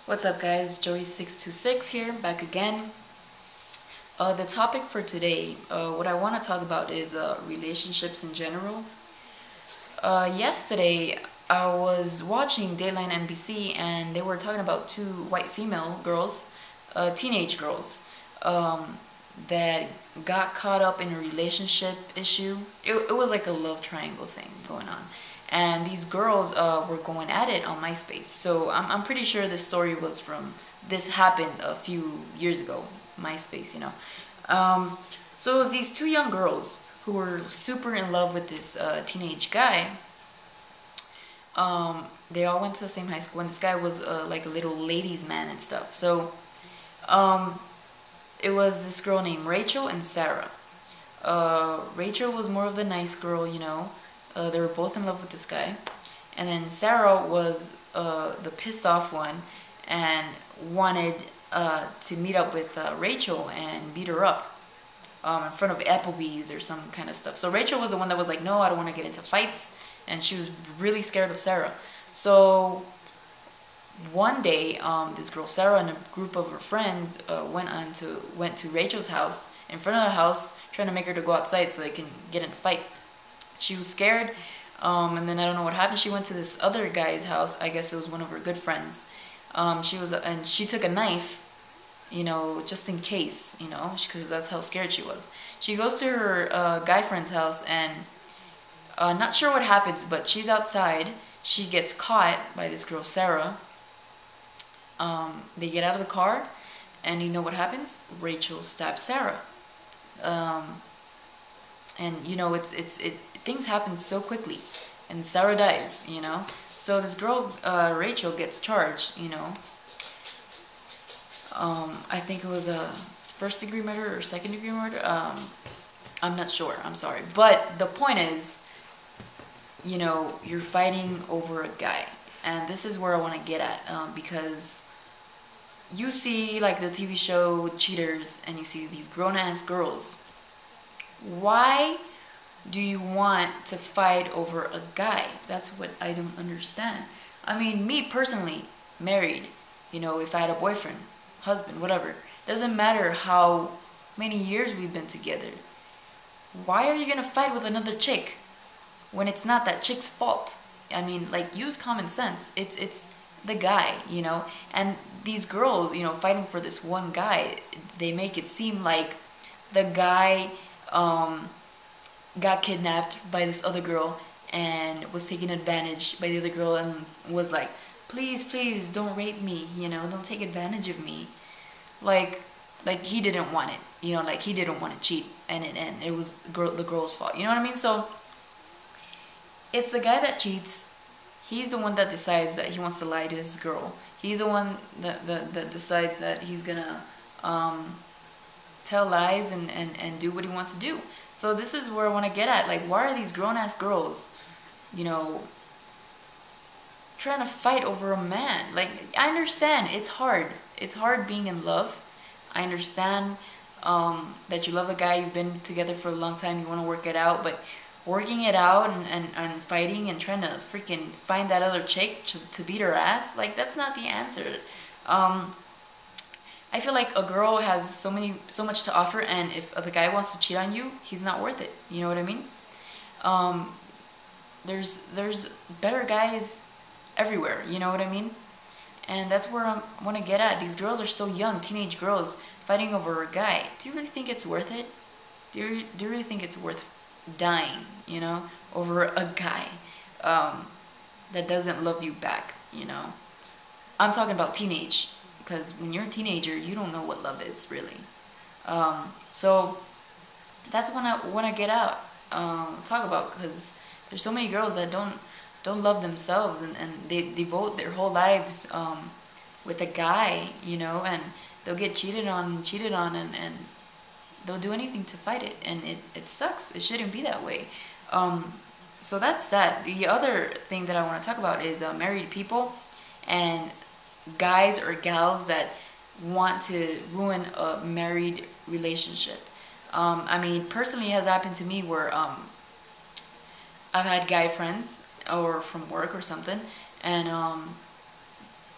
What's up, guys? Joey626 here, back again. The topic for today, what I want to talk about is relationships in general. Yesterday, I was watching Dateline NBC, and they were talking about two white female girls, teenage girls, that got caught up in a relationship issue. It was like a love triangle thing going on. And these girls were going at it on MySpace. So I'm pretty sure this story was this happened a few years ago, MySpace, you know. So it was these two young girls who were super in love with this teenage guy. They all went to the same high school, and this guy was like a little ladies' man and stuff. So it was this girl named Rachel and Sarah. Rachel was more of the nice girl, you know. They were both in love with this guy. And then Sarah was the pissed off one and wanted to meet up with Rachel and beat her up in front of Applebee's or some kind of stuff. So Rachel was the one that was like, no, I don't want to get into fights. And she was really scared of Sarah. So one day, this girl Sarah and a group of her friends went to Rachel's house, in front of the house, trying to make her to go outside so they can get in a fight. She was scared, and then I don't know what happened. She went to this other guy's house. I guess it was one of her good friends. And she took a knife, you know, just in case, you know, because that's how scared she was. She goes to her guy friend's house, and not sure what happens, but she's outside. She gets caught by this girl Sarah. They get out of the car, and you know what happens? Rachel stabs Sarah. And you know, things happen so quickly, and Sarah dies, you know. So this girl, Rachel, gets charged, you know. I think it was a first-degree murder or second-degree murder. I'm not sure. I'm sorry, but the point is, you know, you're fighting over a guy, and this is where I want to get at, because you see like the TV show Cheaters, and you see these grown-ass girls. Why do you want to fight over a guy? That's what I don't understand. I mean, me personally, married, you know, if I had a boyfriend, husband, whatever, doesn't matter how many years we've been together. Why are you gonna fight with another chick when it's not that chick's fault? I mean, like, use common sense. It's the guy, you know. And these girls, you know, fighting for this one guy, they make it seem like the guy got kidnapped by this other girl and was taken advantage by the other girl, and was like, please don't rape me, you know, don't take advantage of me. Like he didn't want it, you know, like he didn't want to cheat, and it was the girl's fault, you know what I mean? So it's the guy that cheats. He's the one that decides that he wants to lie to his girl. He's the one that decides that he's gonna tell lies and do what he wants to do. So this is where I want to get at. Like, why are these grown-ass girls, you know, trying to fight over a man? Like, I understand it's hard. It's hard being in love. I understand that you love a guy, you've been together for a long time, you want to work it out, but working it out and fighting and trying to freaking find that other chick to beat her ass, like, that's not the answer. I feel like a girl has so much to offer, and if the guy wants to cheat on you, he's not worth it. You know what I mean? There's better guys everywhere. You know what I mean? And that's where I want to get at. These girls are so young, teenage girls fighting over a guy. Do you really think it's worth it? Do you really think it's worth dying, you know, over a guy that doesn't love you back? You know, I'm talking about teenage. Because when you're a teenager, you don't know what love is, really. So that's what I want to get out, talk about, because there's so many girls that don't love themselves, and they devote their whole lives with a guy, you know, and they'll get cheated on, and they'll do anything to fight it, and it sucks. It shouldn't be that way. So that's that. The other thing that I want to talk about is married people and guys or gals that want to ruin a married relationship. I mean, personally, it has happened to me where I've had guy friends or from work or something, and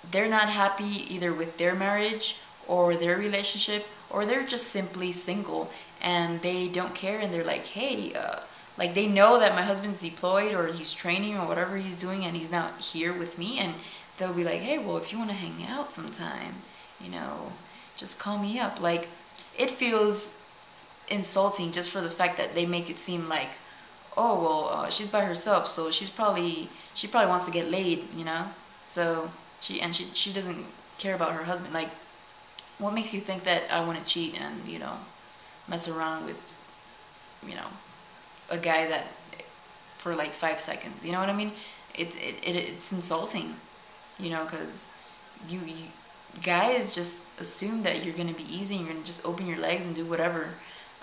they're not happy either with their marriage or their relationship, or they're just simply single and they don't care, and they're like, hey, like they know that my husband's deployed or he's training or whatever he's doing and he's not here with me, and they'll be like, hey, well, if you want to hang out sometime, you know, just call me up. Like, it feels insulting just for the fact that they make it seem like, oh, well, she's by herself, so she probably wants to get laid, you know, so she doesn't care about her husband. Like, what makes you think that I want to cheat and, you know, mess around with, you know, a guy that for like 5 seconds, you know what I mean? It's insulting, you know, because you guys just assume that you're gonna be easy and you're gonna just open your legs and do whatever.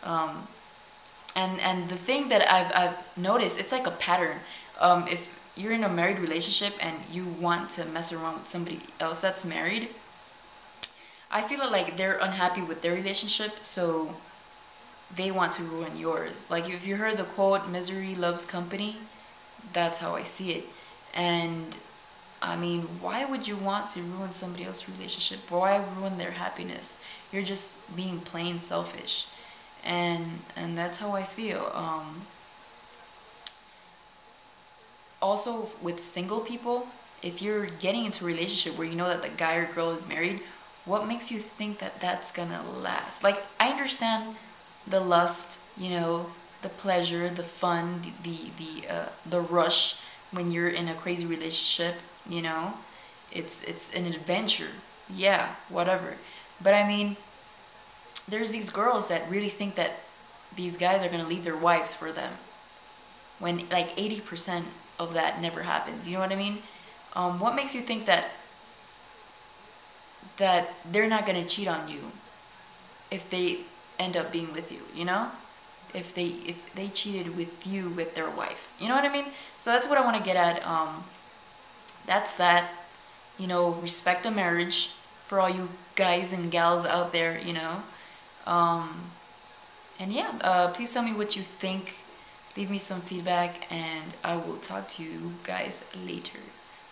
And the thing that I've noticed, it's like a pattern. If you're in a married relationship and you want to mess around with somebody else that's married, I feel like they're unhappy with their relationship, so they want to ruin yours. Like, if you heard the quote, misery loves company, that's how I see it. And I mean, why would you want to ruin somebody else's relationship? Why ruin their happiness? You're just being plain selfish. And that's how I feel. Also, with single people, if you're getting into a relationship where you know that the guy or girl is married, what makes you think that that's gonna last? Like, I understand the lust, you know, the pleasure, the fun, the rush when you're in a crazy relationship, you know. It's an adventure. Yeah, whatever. But I mean, there's these girls that really think that these guys are gonna leave their wives for them, when like 80% of that never happens. You know what I mean? What makes you think that they're not gonna cheat on you if they end up being with you? You know, if they cheated with you with their wife. You know what I mean? So that's what I want to get at. That's that. You know, respect a marriage for all you guys and gals out there. You know. And yeah, please tell me what you think. Leave me some feedback, and I will talk to you guys later.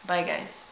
Bye, guys.